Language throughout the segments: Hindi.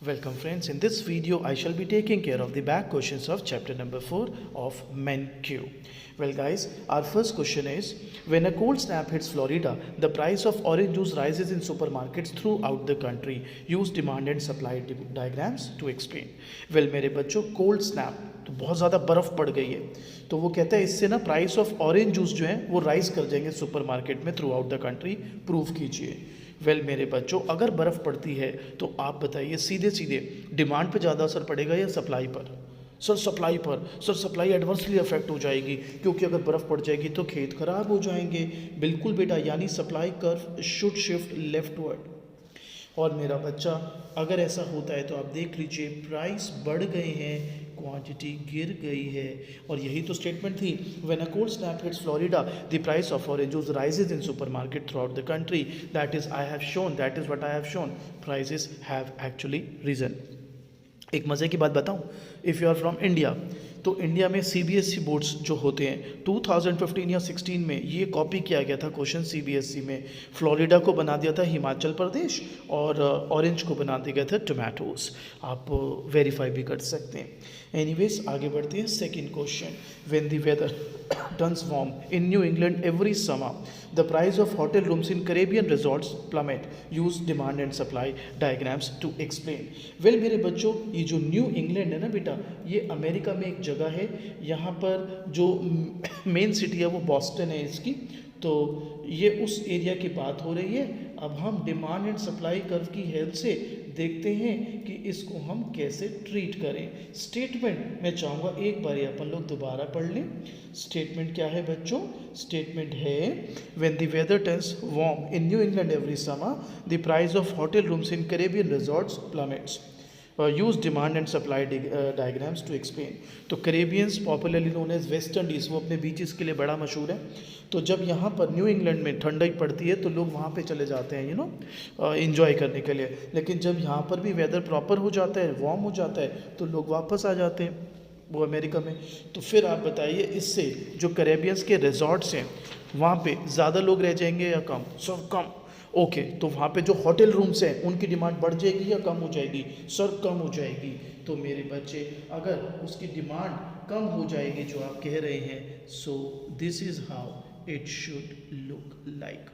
Welcome friends, in this video I shall be taking care of the back questions of chapter number 4 of MENQ. Well guys, our first question is, when a cold snap hits Florida, the price of orange juice rises in supermarkets throughout the country. Use demand and supply diagrams to explain. Well मेरे बच्चों, cold snap तो बहुत ज़्यादा बर्फ़ पड़ गई है, तो वो कहता है इससे ना प्राइस ऑफ ऑरेंज जूस जो है वो राइज कर जाएंगे सुपरमार्केट में through out the country. Prove कीजिए। वेल मेरे बच्चों, अगर बर्फ़ पड़ती है तो आप बताइए सीधे सीधे डिमांड पे ज़्यादा असर पड़ेगा या सप्लाई पर? सर सप्लाई पर। सर सप्लाई एडवर्सली अफेक्ट हो जाएगी, क्योंकि अगर बर्फ़ पड़ जाएगी तो खेत खराब हो जाएंगे। बिल्कुल बेटा, यानी supply curve should shift leftward. और मेरा बच्चा, अगर ऐसा होता है तो आप देख लीजिए प्राइस बढ़ गए हैं, क्वांटिटी गिर गई है। और यही तो स्टेटमेंट थी, when a cold snap hits Florida the price of orange juice rises in supermarket throughout the country. That is I have shown, that is what I have shown, prices have actually risen. एक मज़े की बात बताऊं, if you are from India, तो इंडिया में सीबीएसई बोर्ड्स जो होते हैं 2015 या 16 में ये कॉपी किया गया था क्वेश्चन सीबीएसई में। फ्लोरिडा को बना दिया था हिमाचल प्रदेश और ऑरेंज को बना दिया गया था टोमेटोज। आप वेरीफाई भी कर सकते हैं। एनीवेज आगे बढ़ते हैं। Second question, when the weather turns warm in New England every summer the price of hotel rooms in Caribbean resorts plummet. Use demand and supply diagrams to explain. Well मेरे बच्चों, ये जो न्यू इंग्लैंड है ना बेटा, ये अमेरिका में एक जगह है। यहाँ पर जो मेन सिटी है वो बॉस्टन है इसकी। तो ये उस एरिया की बात हो रही है। अब हम डिमांड एंड सप्लाई कर्व की हेल्प से देखते हैं कि इसको हम कैसे ट्रीट करें। स्टेटमेंट मैं चाहूँगा एक बार अपन लोग दोबारा पढ़ लें। स्टेटमेंट क्या है बच्चों? स्टेटमेंट है, when the weather turns warm in New England every summer the price of hotel rooms in Caribbean resorts plummets. Use demand and supply diagrams to explain. तो Caribbeans popularly known as West Indies, वो अपने बीचेस के लिए बड़ा मशहूर है। तो जब यहाँ पर न्यू इंग्लैंड में ठंडाई पड़ती है तो लोग वहाँ पे चले जाते हैं इंजॉय करने के लिए। लेकिन जब यहाँ पर भी वेदर प्रॉपर हो जाता है, वार्म हो जाता है, तो लोग वापस आ जाते हैं वो अमेरिका में। तो फिर आप बताइए, इससे जो कैरेबियंस के रिजॉर्ट्स हैं वहाँ पे ज़्यादा लोग रह जाएंगे या कम? सर कम। ओके, तो वहाँ पे जो होटल रूम्स हैं उनकी डिमांड बढ़ जाएगी या कम हो जाएगी? सर कम हो जाएगी। तो मेरे बच्चे, अगर उसकी डिमांड कम हो जाएगी जो आप कह रहे हैं, so this is how it should look like.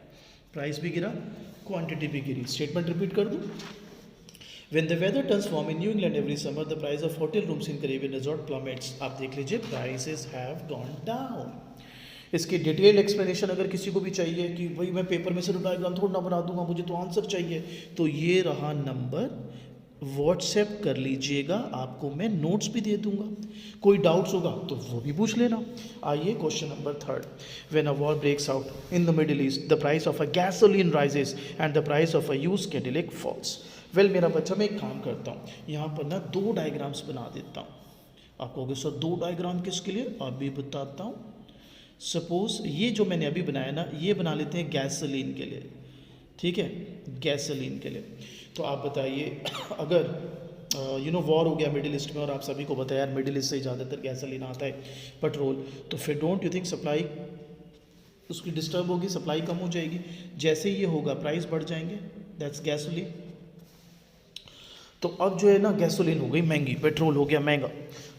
Price भी गिरा, क्वांटिटी भी गिरी। स्टेटमेंट रिपीट कर दूँ। When the weather turns warm in New England every summer, the price of hotel rooms in Caribbean resort plummets. आप देख लीजिए, prices have gone down. इसकी डिटेल एक्सप्लेनेशन अगर किसी को भी चाहिए कि भाई मैं पेपर में से डायग्राम थोड़ा ना बना दूंगा, मुझे तो आंसर चाहिए, तो ये रहा नंबर, व्हाट्सएप कर लीजिएगा, आपको मैं नोट्स भी दे दूंगा। कोई डाउट्स होगा तो वो भी पूछ लेना। आइए question number 3, when a war breaks out in the Middle East the price of a gasoline rises and the price of a used Cadillac falls. Well मेरा बच्चा, मैं एक काम करता हूँ, यहाँ पर ना 2 डायग्राम्स बना देता हूँ। आप कहोगे सर 2 डायग्राम किसके लिए? आप भी बताता हूँ। सपोज ये जो मैंने अभी बनाया ना, ये बना लेते हैं गैसोलीन के लिए, ठीक है, गैसोलीन के लिए। तो आप बताइए, अगर वॉर हो गया मिडिल ईस्ट में, और आप सभी को बताया यार मिडिल ईस्ट से ज़्यादातर गैसोलीन आता है, पेट्रोल, तो फिर डोंट यू थिंक सप्लाई उसकी डिस्टर्ब होगी, सप्लाई कम हो जाएगी। जैसे ये होगा प्राइस बढ़ जाएंगे, दैट्स गैसोलीन। तो अब जो है ना, गैसोलीन हो गई महंगी, पेट्रोल हो गया महंगा।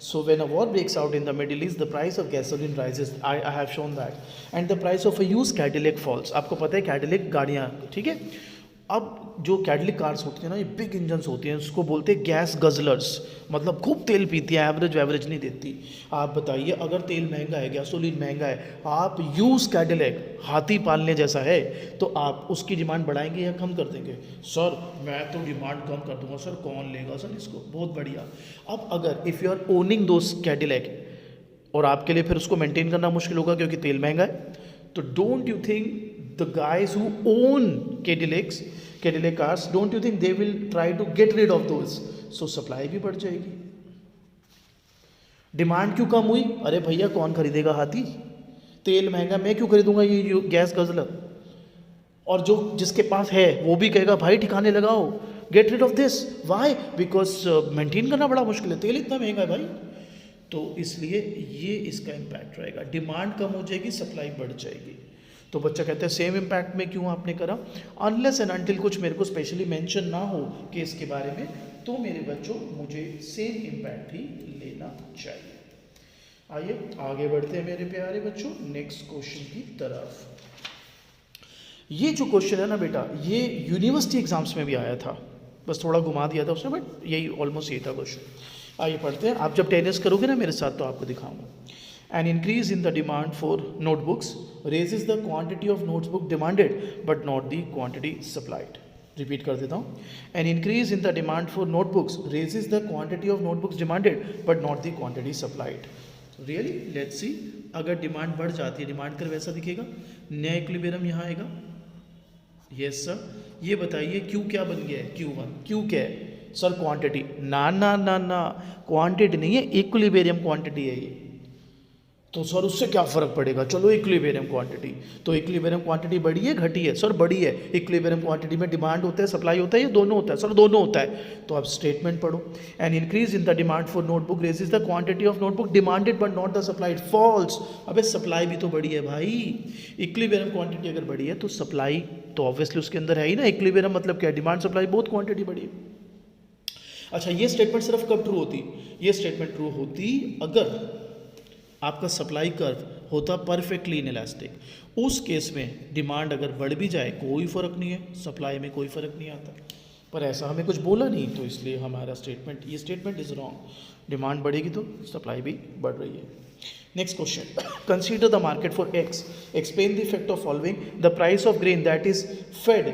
So when a war breaks out in the Middle East the price of gasoline rises, I have shown that, and the price of a used Cadillac falls. आपको पता है कैडिलैक गाड़ियाँ, ठीक है। अब जो कैडिलैक कार्स होती हैं ना, ये बिग इंजन्स होती हैं, उसको बोलते हैं गैस गजलर्स, मतलब खूब तेल पीती है, एवरेज नहीं देती। आप बताइए, अगर तेल महंगा है, गैसोलीन महंगा है, आप यूज कैडिलैक, हाथी पालने जैसा है, तो आप उसकी डिमांड बढ़ाएंगे या कम कर देंगे? सर मैं तो डिमांड कम कर दूंगा। सर कौन लेगा सर इसको? बहुत बढ़िया। अब अगर if you are owning those Cadillac, और आपके लिए फिर उसको मेंटेन करना मुश्किल होगा क्योंकि तेल महंगा है, तो don't you think the guys who own Cadillac cars, don't you think they will try to get rid of those? So supply भी बढ़ जाएगी। डिमांड क्यों कम हुई? अरे भैया कौन खरीदेगा हाथी? तेल महंगा, मैं क्यों खरीदूंगा ये गैस गजलर? और जो जिसके पास है वो भी कहेगा भाई ठिकाने लगाओ, get rid of this. Why? Because maintain करना बड़ा मुश्किल है, तेल इतना महंगा है भाई। तो इसलिए ये इसका इम्पैक्ट रहेगा, डिमांड कम हो जाएगी, सप्लाई बढ़ जाएगी। तो बच्चा कहता है सेम इम्पैक्ट में क्यों आपने करा, अनलेस एंड अनटिल कुछ मेरे को स्पेशली मेंशन ना हो केस के बारे में, तो मेरे बच्चों मुझे सेम इम्पैक्ट ही लेना चाहिए। आइए आगे बढ़ते हैं मेरे प्यारे बच्चों नेक्स्ट क्वेश्चन की तरफ। ये जो क्वेश्चन है ना बेटा, ये यूनिवर्सिटी एग्जाम्स में भी आया था, बस थोड़ा घुमा दिया था उसने, बट यही ऑलमोस्ट यही था क्वेश्चन। आइए पढ़ते हैं। आप जब टेनिस करोगे ना मेरे साथ तो आपको दिखाऊंगा। An increase in the demand for notebooks raises the quantity of notebook demanded but not the quantity supplied. Repeat कर देता हूँ। An increase in the demand for notebooks raises the quantity of notebooks demanded but not the quantity supplied. Really? Let's see. अगर डिमांड बढ़ जाती है, डिमांड कर वैसा दिखेगा, नया इक्विलिब्रियम यहाँ आएगा। Yes sir. ये बताइए क्यू क्या बन गया है, Q1। क्यू क्या है सर, क्वांटिटी। ना ना ना ना, क्वांटिटी नहीं है, इक्विलिब्रियम क्वांटिटी है ये। तो सर उससे क्या फ़र्क पड़ेगा, चलो इक्विलिब्रियम क्वांटिटी। तो इक्विलिब्रियम क्वांटिटी बड़ी है घटी है, सर बड़ी है। इक्विलिब्रियम क्वांटिटी में डिमांड होता है सप्लाई होता है, ये दोनों होता है सर, दोनों होता है। तो आप स्टेटमेंट पढ़ो। An increase in the demand for notebook raises the quantity of notebook demanded but not the supplied. Falls. अबे सप्लाई भी तो बड़ी है भाई, इक्विलिब्रियम क्वांटिटी अगर बड़ी है तो सप्लाई तो ऑब्वियसली उसके अंदर है ही ना। इक्विलिब्रियम मतलब क्या, डिमांड सप्लाई बोथ क्वांटिटी बड़ी है। अच्छा, ये स्टेटमेंट सिर्फ कब ट्रू होती, ये स्टेटमेंट ट्रू होती अगर आपका सप्लाई कर्व होता परफेक्टली इनइलास्टिक। उस केस में डिमांड अगर बढ़ भी जाए कोई फ़र्क नहीं है, सप्लाई में कोई फ़र्क नहीं आता। पर ऐसा हमें कुछ बोला नहीं, तो इसलिए हमारा स्टेटमेंट, ये स्टेटमेंट इज़ रॉन्ग। डिमांड बढ़ेगी तो सप्लाई भी बढ़ रही है। Next question, consider the market for X, explain the effect of following, the price of grain that is fed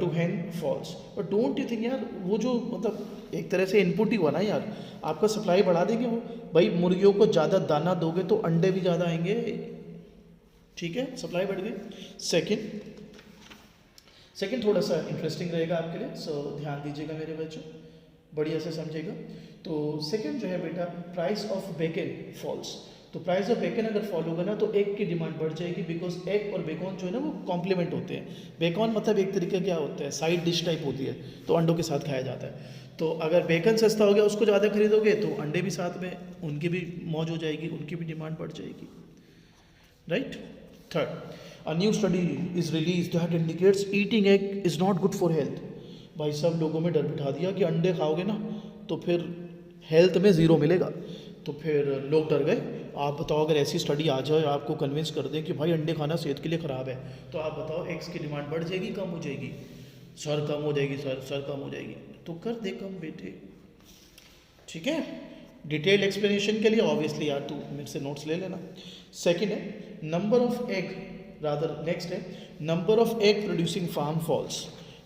to hen falls. But don't you think यार, वो जो मतलब एक तरह से इनपुट ही हुआ ना यार, आपका सप्लाई बढ़ा देंगे वो। भाई मुर्गियों को ज़्यादा दाना दोगे तो अंडे भी ज़्यादा आएंगे, ठीक है, सप्लाई बढ़ गई। सेकंड थोड़ा सा इंटरेस्टिंग रहेगा आपके लिए, सो ध्यान दीजिएगा मेरे बच्चों, बढ़िया से समझेगा। तो सेकंड जो है बेटा, प्राइस ऑफ बेकन फॉल्स। तो प्राइस ऑफ बेकन अगर फॉल होगा ना तो एग की डिमांड बढ़ जाएगी, बिकॉज एग और बेकॉन जो है ना वो कॉम्प्लीमेंट होते हैं। बेकॉन मतलब एक तरीके क्या होता है, साइड डिश टाइप होती है, तो अंडों के साथ खाया जाता है। तो अगर बेकन सस्ता हो गया, उसको ज़्यादा खरीदोगे तो अंडे भी साथ में, उनकी भी मौज हो जाएगी, उनकी भी डिमांड बढ़ जाएगी, right. Third, a new study is release that indicates eating egg is not good for health. भाई सब लोगों में डर बिठा दिया कि अंडे खाओगे ना तो फिर हेल्थ में ज़ीरो मिलेगा, तो फिर लोग डर गए। आप बताओ अगर ऐसी स्टडी आ जाए आपको कन्विंस कर दें कि भाई अंडे खाना सेहत के लिए ख़राब है, तो आप बताओ एग्स की डिमांड बढ़ जाएगी कम हो जाएगी? सर कम हो जाएगी, सर कम हो जाएगी। तो कर दे कम बेटे, ठीक है। डिटेल एक्सप्लेनेशन के लिए ऑब्वियसली यार तू मेरे से नोट्स ले लेना। सेकंड है number of egg, rather next है number of egg producing farm falls.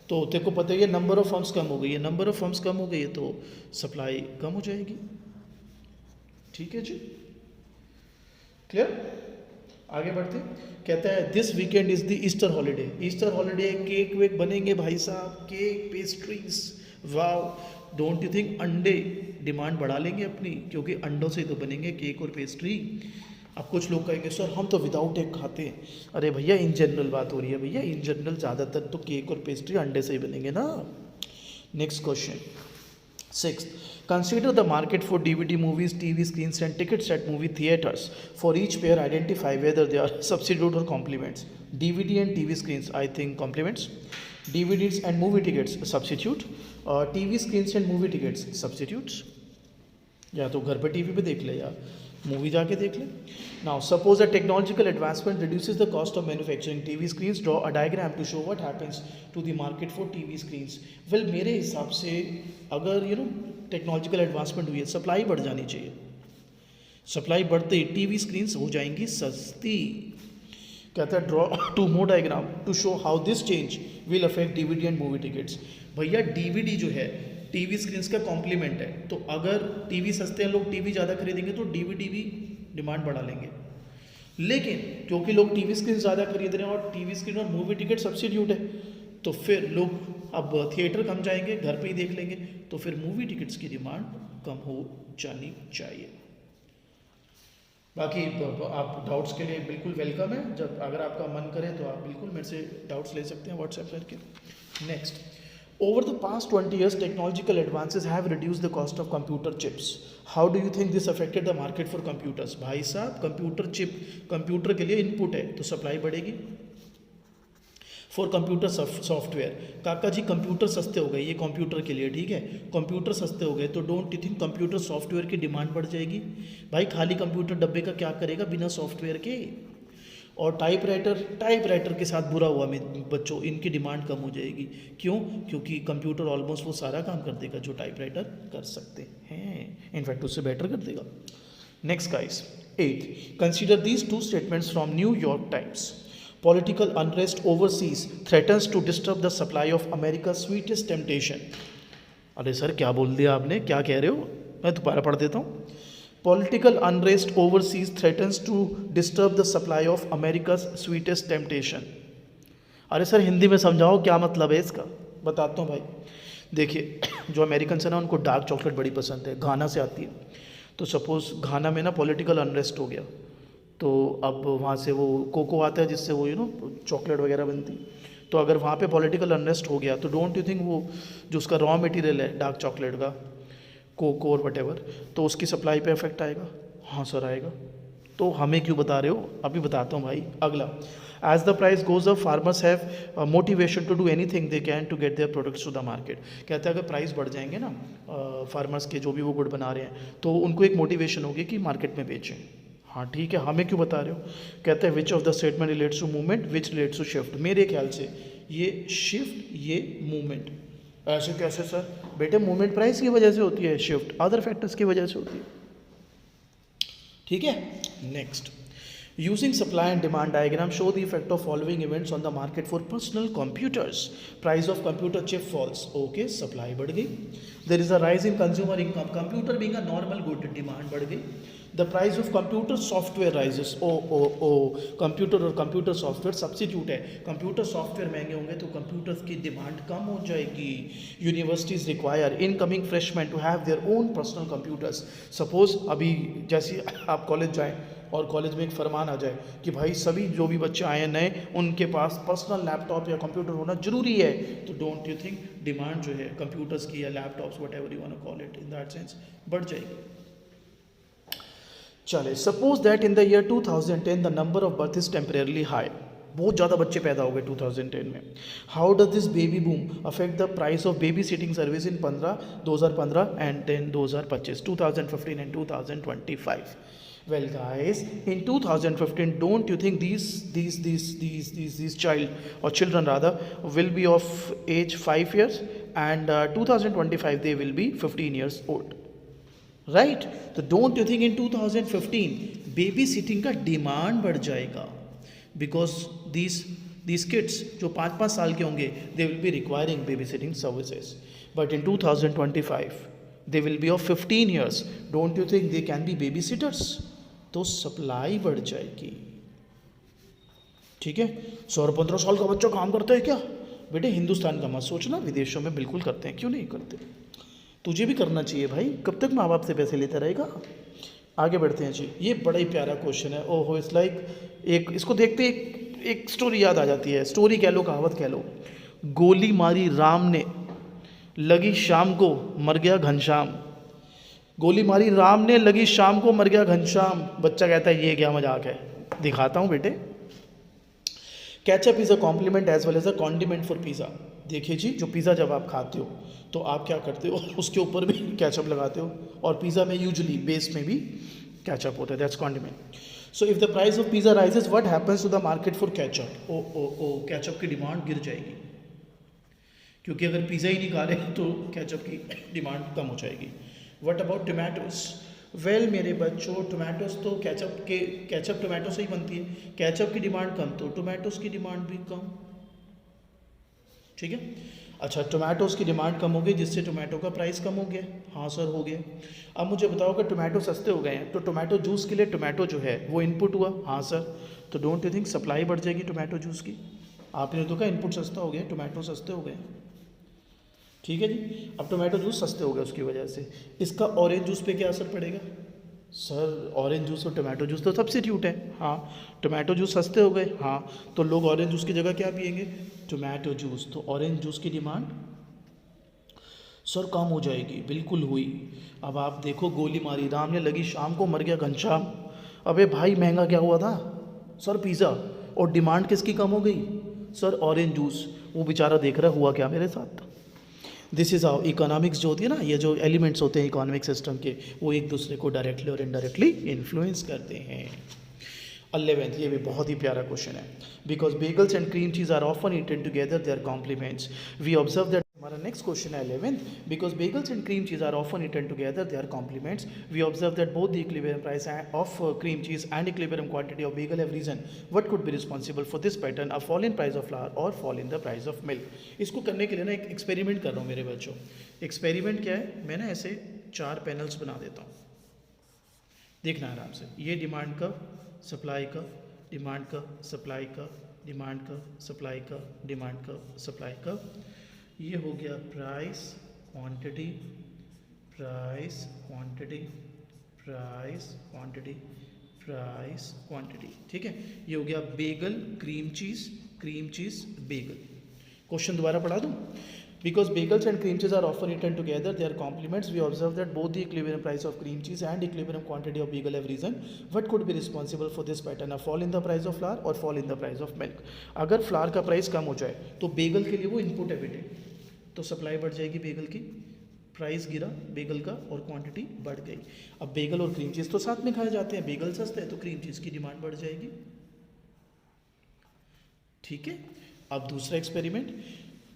तो तेरे को पता है नंबर ऑफ फर्म्स कम हो गई है, नंबर ऑफ फर्म्स कम हो गई है तो सप्लाई कम हो जाएगी, ठीक है जी, क्लियर। आगे बढ़ते, कहता है this weekend is the Easter holiday. Easter holiday cake वेक बनेंगे भाई साहब, cake pastries, wow. Don't you think अंडे डिमांड बढ़ा लेंगे अपनी, क्योंकि अंडों से तो बनेंगे केक और पेस्ट्री। अब कुछ लोग कहेंगे सर हम तो विदाउट एग खाते हैं। अरे भैया इन जनरल बात हो रही है भैया, इन जनरल ज़्यादातर तो केक और पेस्ट्री अंडे से ही बनेंगे ना। Next question, sixth, consider the market for DVD movies, TV screens and tickets at movie theaters. For each pair identify whether they are substitute or complements. DVD and TV screens, I think complements. DVDs and movie tickets substitute. TV screens and movie tickets substitutes. या तो घर पे टीवी पे देख ले या मूवी जाके देख ले। Now suppose a technological advancement reduces the cost of manufacturing TV screens, draw a diagram to show what happens to the market for TV screens. Well मेरे हिसाब से अगर टेक्नोलॉजिकल एडवांसमेंट हुई है, सप्लाई बढ़ जानी चाहिए। सप्लाई बढ़ते ही टीवी स्क्रीन्स हो जाएंगी सस्ती। कहता है draw two more diagram to show how this change will affect DVD and movie tickets. भैया डीवीडी जो है टीवी स्क्रीन्स का कॉम्प्लीमेंट है, तो अगर टीवी सस्ते हैं, लोग टीवी ज़्यादा खरीदेंगे तो डीवीडी भी डिमांड बढ़ा लेंगे। लेकिन क्योंकि लोग टीवी स्क्रीन ज़्यादा खरीद रहे हैं और टीवी स्क्रीन और मूवी टिकट सब्सिट्यूट है, तो फिर लोग अब थिएटर कम जाएंगे, घर पे ही देख लेंगे, तो फिर मूवी टिकट्स की डिमांड कम हो जानी चाहिए। बाकी आप डाउट्स के लिए बिल्कुल वेलकम है, जब अगर आपका मन करे तो आप बिल्कुल मेरे से डाउट्स ले सकते हैं व्हाट्सएप करके। Next, over the past 20 years technological advances have reduced the cost of computer chips. How do you think this affected the market for computers? भाई साहब कंप्यूटर चिप, कंप्यूटर के लिए इनपुट है तो सप्लाई बढ़ेगी, फॉर कंप्यूटर सॉफ्टवेयर। काका जी कंप्यूटर सस्ते हो गए, ये कंप्यूटर के लिए, ठीक है, कंप्यूटर सस्ते हो गए तो don't you think computer software की डिमांड बढ़ जाएगी? भाई खाली कंप्यूटर डब्बे का क्या करेगा बिना सॉफ्टवेयर के? और टाइपराइटर के साथ बुरा हुआ बच्चों, इनकी डिमांड कम हो जाएगी। क्यों? क्योंकि कंप्यूटर ऑलमोस्ट वो सारा काम कर देगा जो टाइपराइटर कर सकते हैं, इनफैक्ट उससे बेटर कर देगा। Next guys, 8, consider these 2 statements from New York times. Political unrest overseas threatens to disturb the supply of America's sweetest temptation. अरे सर क्या बोल दिया आपने, क्या कह रहे हो? मैं दोबारा पढ़ देता हूँ। Political unrest overseas threatens to disturb the supply of America's sweetest temptation. अरे सर हिंदी में समझाओ क्या मतलब है इसका। बताता हूँ भाई। देखिए जो अमेरिकन है ना उनको डार्क चॉकलेट बड़ी पसंद है, घाना से आती है। तो सपोज़ घाना में ना पॉलिटिकल अनरेस्ट हो गया, तो अब वहाँ से वो कोको आता है जिससे वो चॉकलेट वगैरह बनती। तो अगर वहाँ पे पॉलिटिकल अनरेस्ट हो गया तो डोंट यू थिंक वो जो उसका रॉ मटेरियल है डार्क चॉकलेट का, कोको और वटेवर, तो उसकी सप्लाई पे इफेक्ट आएगा? हाँ सर आएगा। तो हमें क्यों बता रहे हो? अभी बताता हूँ भाई। अगला, as the price goes up farmers have motivation to do anything they can to get their products to the market. कहते हैं अगर प्राइस बढ़ जाएंगे ना फार्मर्स के, जो भी वो गुड बना रहे हैं, तो उनको एक मोटिवेशन होगी कि मार्केट में बेचें। हाँ ठीक है, हमें क्यों बता रहे हो? कहते हैं which of the statement relates to movement, which relates to shift. मेरे ख्याल से ये शिफ्ट, ये मूवमेंट। ऐसे कैसे सर? बेटे मूवमेंट प्राइस की वजह से होती है, शिफ्ट अदर फैक्टर्स की वजह से होती है, ठीक है। Next, using supply and demand diagram show the effect of following events on the market for personal computers. Price of computer chip falls, okay, supply बढ़ गई। There is a rise in consumer income, computer being a normal good, demand बढ़ गई। The price of computer software rises, computer और कंप्यूटर सॉफ्टवेयर सब्सिट्यूट है, कंप्यूटर सॉफ्टवेयर महंगे होंगे तो कंप्यूटर्स की डिमांड कम हो जाएगी। Universities require incoming freshman to have their own personal computers. Suppose अभी जैसे आप कॉलेज जाएं और कॉलेज में एक फरमान आ जाए कि भाई सभी जो भी बच्चे आए हैं नए, उनके पास पर्सनल लैपटॉप या कंप्यूटर होना जरूरी है, तो डोंट यू थिंक डिमांड जो है कंप्यूटर्स की या laptops whatever you want to call it in that sense बढ़ जाएगी। चले, suppose that in the year 2010 the number of birth is temporarily high, बहुत ज़्यादा बच्चे पैदा हो गए 2010 में। How does this baby boom affect the price of babysitting service in 2015 and then 2025, 2015 and 2025? Well guys, in 2015 don't you think these child or children rather will be of age 5 years, and 2025 they will be 15 years old, right? तो don't you think in 2015 baby sitting का डिमांड बढ़ जाएगा, बिकॉज these kids जो 5-5 साल के होंगे they will be requiring baby sitting services, but in 2025 they will be of 15 years, don't you think they can be baby sitters? तो सप्लाई बढ़ जाएगी, ठीक है। 15 साल का बच्चा काम करता है क्या? बेटे हिंदुस्तान का मत सोचना, विदेशों में बिल्कुल करते हैं, क्यों नहीं करते? तुझे भी करना चाहिए भाई, कब तक माँ बाप से पैसे लेता रहेगा? आगे बढ़ते हैं जी। ये बड़ा ही प्यारा क्वेश्चन है, ओहो इट्स लाइक, एक इसको देखते एक स्टोरी याद आ जाती है, स्टोरी कह लो, कहावत कह लो। गोली मारी राम ने, लगी शाम को, मर गया घनश्याम। गोली मारी राम ने, लगी शाम को, मर गया घनश्याम। बच्चा कहता है ये क्या मजाक है? दिखाता हूँ बेटे। Ketchup is a complement as well as a condiment for pizza. देखिए जी, जो पिज़्ज़ा जब आप खाते हो तो आप क्या करते हो, उसके ऊपर भी केचप लगाते हो, और पिज़्ज़ा में यूजुअली बेस में भी केचप होता है, that's condiment. So if the price of pizza rises what happens to the market for ketchup? ओ केचप की डिमांड गिर जाएगी, क्योंकि अगर पिज़्ज़ा ही नहीं खा रहे तो केचप की डिमांड कम हो जाएगी। What about tomatoes? Well मेरे बच्चों, टोमेटोज तो केचप टोमेटो से ही बनती है, केचप की डिमांड कम तो टोमेटोज की डिमांड भी कम, ठीक है। अच्छा, टोमेटोज की डिमांड कम हो गई जिससे टोमेटो का प्राइस कम हो गया। हाँ सर हो गया। अब मुझे बताओ कि टोमेटो सस्ते हो गए हैं तो टोमेटो जूस के लिए टोमेटो जो है वो इनपुट हुआ। हाँ सर, तो डोंट यू थिंक सप्लाई बढ़ जाएगी टोमेटो जूस की? आपने तो कहा इनपुट सस्ता हो गया, टोमेटो सस्ते हो गए, ठीक है जी। अब टोमेटो जूस सस्ते हो गए, उसकी वजह से इसका ऑरेंज जूस पे क्या असर पड़ेगा? सर ऑरेंज जूस और टोमेटो जूस तो सब्स्टिट्यूट है। हाँ, टोमेटो जूस सस्ते हो गए, हाँ, तो लोग ऑरेंज जूस की जगह क्या पियेंगे? Tomato juice. तो ऑरेंज जूस की डिमांड सर कम हो जाएगी, बिल्कुल हुई। अब आप देखो, गोली मारी राम ने, लगी शाम को, मर गया घनश्याम। अबे भाई महंगा क्या हुआ था? Sir pizza. और डिमांड किसकी कम हो गई? सर ऑरेंज जूस, वो बेचारा देख रहा हुआ क्या मेरे साथ। दिस इज़ हाउ इकोनॉमिक्स जो होती है ना, ये जो एलिमेंट्स होते हैं इकोनॉमिक सिस्टम के, वो एक दूसरे को डायरेक्टली और इनडायरेक्टली इन्फ्लुएंस करते हैं। 11th, ये भी बहुत ही प्यारा क्वेश्चन है। Because bagels and cream cheese are often eaten together, they are complements. We observe that, हमारा नेक्स्ट क्वेश्चन है 11th, because bagels and cream cheese are often eaten together, they are complements. We observe that both the equilibrium price of cream cheese and equilibrium quantity of bagel have risen, what could be responsible for this pattern, a fall in price of flour और fall in the price of milk. इसको करने के लिए ना एक एक्सपेरिमेंट कर रहा हूँ मेरे बच्चों। एक्सपेरिमेंट क्या है, मैं ना ऐसे 4 पैनल्स बना देता हूँ, देखना आराम से। ये डिमांड का, सप्लाई का, डिमांड का, सप्लाई का, डिमांड का, सप्लाई का, डिमांड का, सप्लाई का। ये हो गया price quantity, price quantity, price quantity, price quantity, ठीक है। ये हो गया Bengal cream cheese, cream cheese Bengal. Question दोबारा पढ़ा दूं। Because bagels and cream cheese are often eaten together, they are complements. We observe that both the equilibrium price of cream cheese and equilibrium quantity of bagel have risen. What could be responsible for this pattern? A fall in the price of flour or fall in the price of milk? अगर फ्लावर का प्राइस कम हो जाए तो बेगल के लिए वो इनपुट है बेटे, तो सप्लाई बढ़ जाएगी बेगल की, प्राइस गिरा बेगल का और क्वांटिटी बढ़ गई। अब बेगल और क्रीम चीज़ तो साथ में खाए जाते हैं, बेगल सस्ते हैं तो क्रीम चीज़ की डिमांड बढ़ जाएगी, ठीक है। अब दूसरा experiment,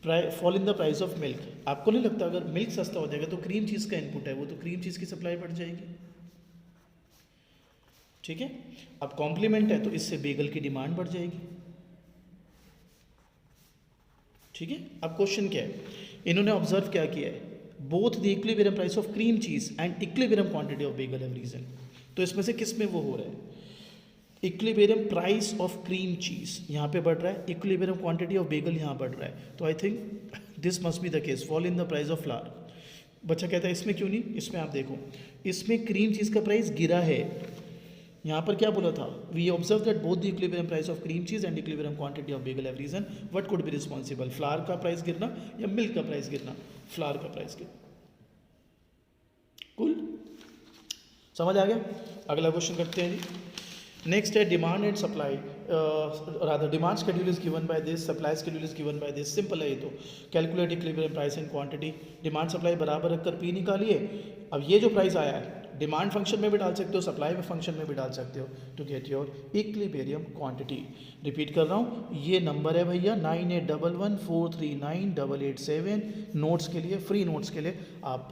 fall in the price of milk. आपको नहीं लगता अगर मिल्क सस्ता हो जाएगा तो क्रीम चीज़ का इनपुट है वो, तो क्रीम चीज़ की सप्लाई बढ़ जाएगी, ठीक है। अब कॉम्प्लीमेंट है तो इससे बेगल की डिमांड बढ़ जाएगी, ठीक है। अब क्वेश्चन क्या है, इन्होंने ऑब्जर्व क्या किया है, both the equilibrium price of cream cheese and equilibrium quantity of bagel have risen. तो इसमें से किस में वो हो रहा है, इक्विलिब्रियम प्राइस ऑफ क्रीम चीज यहाँ पे बढ़ रहा है, इक्विलिब्रियम क्वांटिटी ऑफ बेगल यहाँ बढ़ रहा है, तो I think this must be the case, fall in the price of flower. बच्चा कहता है इसमें क्यों नहीं, इसमें आप देखो, इसमें क्रीम चीज का प्राइस गिरा है, यहाँ पर क्या बोला था, we observe that both the equilibrium price of cream cheese and equilibrium quantity of bagel have risen, what could be responsible, flour का प्राइस गिरना या मिल्क का प्राइस गिरना, फ्लावर का प्राइस गिरना। कुल समझ आ गया। अगला क्वेश्चन करते हैं जी। नेक्स्ट है demand and supply, rather demand schedule is given by this, supply schedule is given by this. Simple है ये तो, calculate equilibrium price and quantity, demand supply बराबर रखकर पी निकालिए। अब ये जो प्राइस आया है डिमांड फंक्शन में भी डाल सकते हो, सप्लाई में फंक्शन में भी डाल सकते हो, to get your equilibrium quantity. Repeat कर रहा हूँ, ये नंबर है भैया 9811439887। नोट्स के लिए, फ्री नोट्स के लिए आप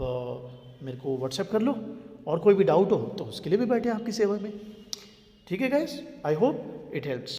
मेरे को व्हाट्सएप कर लो, और कोई भी डाउट हो तो उसके लिए भी बैठे आपकी सेवा में, ठीक है guys. I hope it helps.